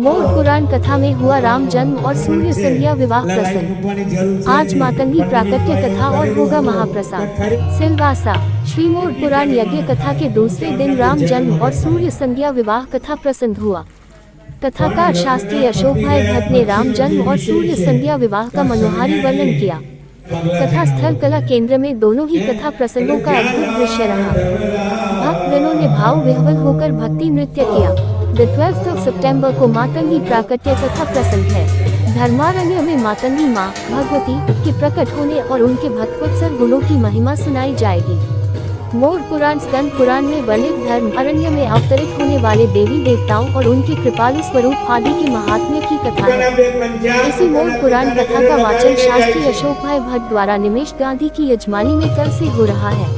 मोर पुराण कथा में हुआ राम जन्म और सूर्य संध्या विवाह प्रसंग। आज मातंगी प्राकट्य कथा और होगा महाप्रसाद। सिलवासा श्री मोर पुराण यज्ञ कथा के दूसरे दिन राम जन्म और सूर्य संध्या विवाह कथा प्रसंग हुआ। कथाकार शास्त्री अशोक भाई भट्ट ने राम जन्म और सूर्य संध्या विवाह का मनोहारी वर्णन किया। कथा स्थल कला केंद्र में दोनों ही कथा प्रसंगों का अद्भुत दृश्य रहा। भक्तजनों ने भाव विह्वल होकर भक्ति नृत्य किया। 12 सितंबर को मातंगी प्राकट्य कथा प्रसंग है। धर्मारण्य में मातंगी माँ भगवती के प्रकट होने और उनके भक्तवत्सल गुणों की महिमा सुनाई जाएगी। मोर पुराण स्कंद पुराण में वर्णित धर्म अरण्य में अवतरित होने वाले देवी देवताओं और उनके कृपालु स्वरूप आदि की महात्म्य की कथा है। इसी मोर पुराण कथा का वाचन शास्त्री अशोक भाई भट्ट द्वारा निमेश गांधी की यजमानी में कल से हो रहा है।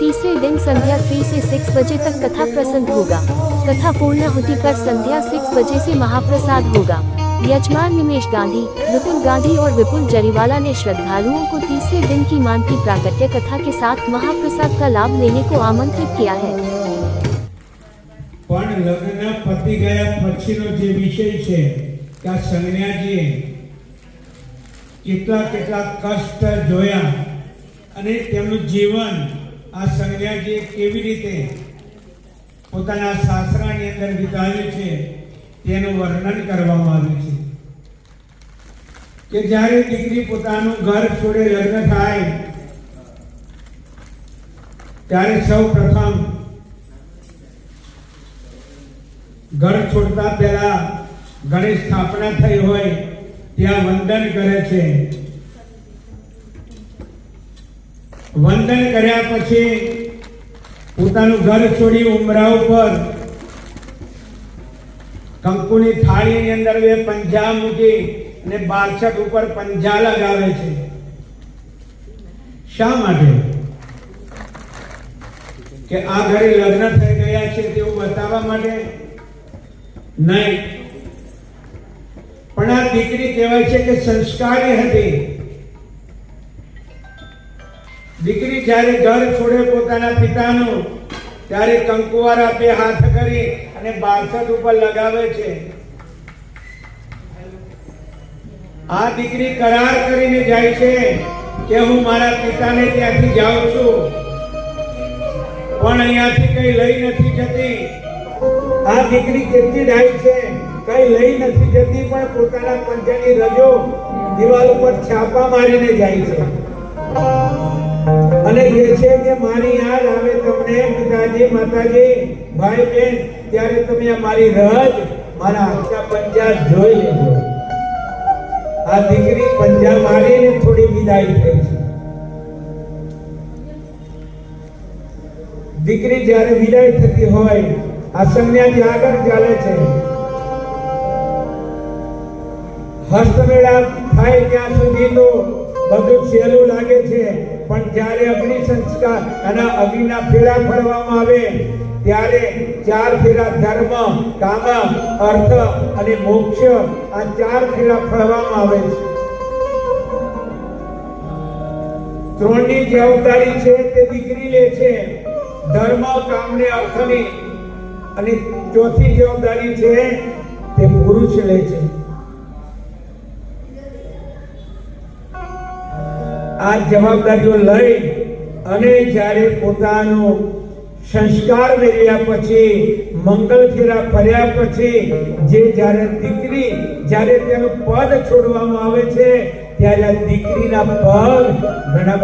तीसरे दिन संध्या 3 से 6 बजे तक कथा प्रसंग होगा। कथा पूर्णाहुति कर संध्या 6 बजे से महाप्रसाद होगा। यजमान निमेश गांधी, विपुल गांधी और विपुल जरीवाला ने श्रद्धालुओं को तीसरे दिन की मानती प्राकट्य कथा के साथ महाप्रसाद का लाभ लेने को आमंत्रित किया है। पण लग्न पति गया पछीनो जे विषय छे का संज्ञाजीए કેટલા કષ્ટ જોયા અને તેમનું જીવન આ સંજ્ઞાજીએ કેવી રીતે પોતાના શાસ્ત્રાની અંદર વિતાવ્યું છે તેનું વર્ણન કરવામાં આવ્યું છે કે જ્યારે દીકરી પોતાનું ઘર છોડે લગ્ન થાય ત્યારે સૌ પ્રથમ ઘર છોડતા પહેલા ગણેશ સ્થાપના થઈ હોય ત્યાં વંદન કરે છે। વંદન કર્યા પછી પોતાનું ઘર છોડી ઉમરા ઉપર કંકુની થાળીની અંદર બે પંજા મૂકી અને બારછટ ઉપર પંજા લગાવે છે। શા માટે? કે આ ઘરે લગ્ન થઈ ગયા છે તેવું બતાવવા માટે નહીં, પણ આ દીકરી કહેવાય છે કે સંસ્કારી હતી। દીકરી જ્યારે ઘર છોડે પોતાના પિતાનું ત્યારે કંકુવાર આપે હાથ કરી અને બારછટ ઉપર લગાવે છે। આ દીકરી કરાર કરીને જાય છે કે હું મારા પિતાને ત્યાંથી જાઉં છું, પણ અહીંયાથી કઈ લઈ નથી જતી। આ દીકરી કેટલી ડાઈ છે, કઈ લઈ નથી જતી, પણ પોતાના પંજાની રજો દિવાલ ઉપર છાપા મારીને જાય છે અને કહે છે કે મારી યાદ આવે તમને પિતાજી માતાજી ભાઈ બહેન, ત્યારે તમે આ મારી રજ મારા હાથના પંજા જોઈ લેજો। આ દીકરી પંજા મારીને થોડી વિદાય થઈ છે। દીકરી જ્યારે વિદાય થતી હોય આ સંજ્ઞાજી આગળ ચાલે છે। હસ્તમેળા થાય ત્યાં સુધી તો બધું સહેલું લાગે છે, પણ જ્યારે અગ્નિ સંસ્કાર અને અગ્નિના ફેરા ફળવામાં આવે ત્યારે 4 ફેરા ધર્મ કામ અર્થ અને મોક્ષ આ 4 ફેરા ફળવામાં આવે છે। ત્રણની જવાબદારી છે તે દીકરી લે છે, ધર્મ કામ ને અર્થ ની, અને ચોથી જવાબદારી છે તે પુરુષ લે છે। આ જવાબદારીઓ લઈ અને જ્યારે પોતાનો સંસ્કાર મેળવ્યા પછી મંગલ ફેરા ફર્યા પછી જે જ્યારે દીકરી જ્યારે તેનું પદ છોડવામાં આવે છે ત્યારે દીકરીના પગ ઘણા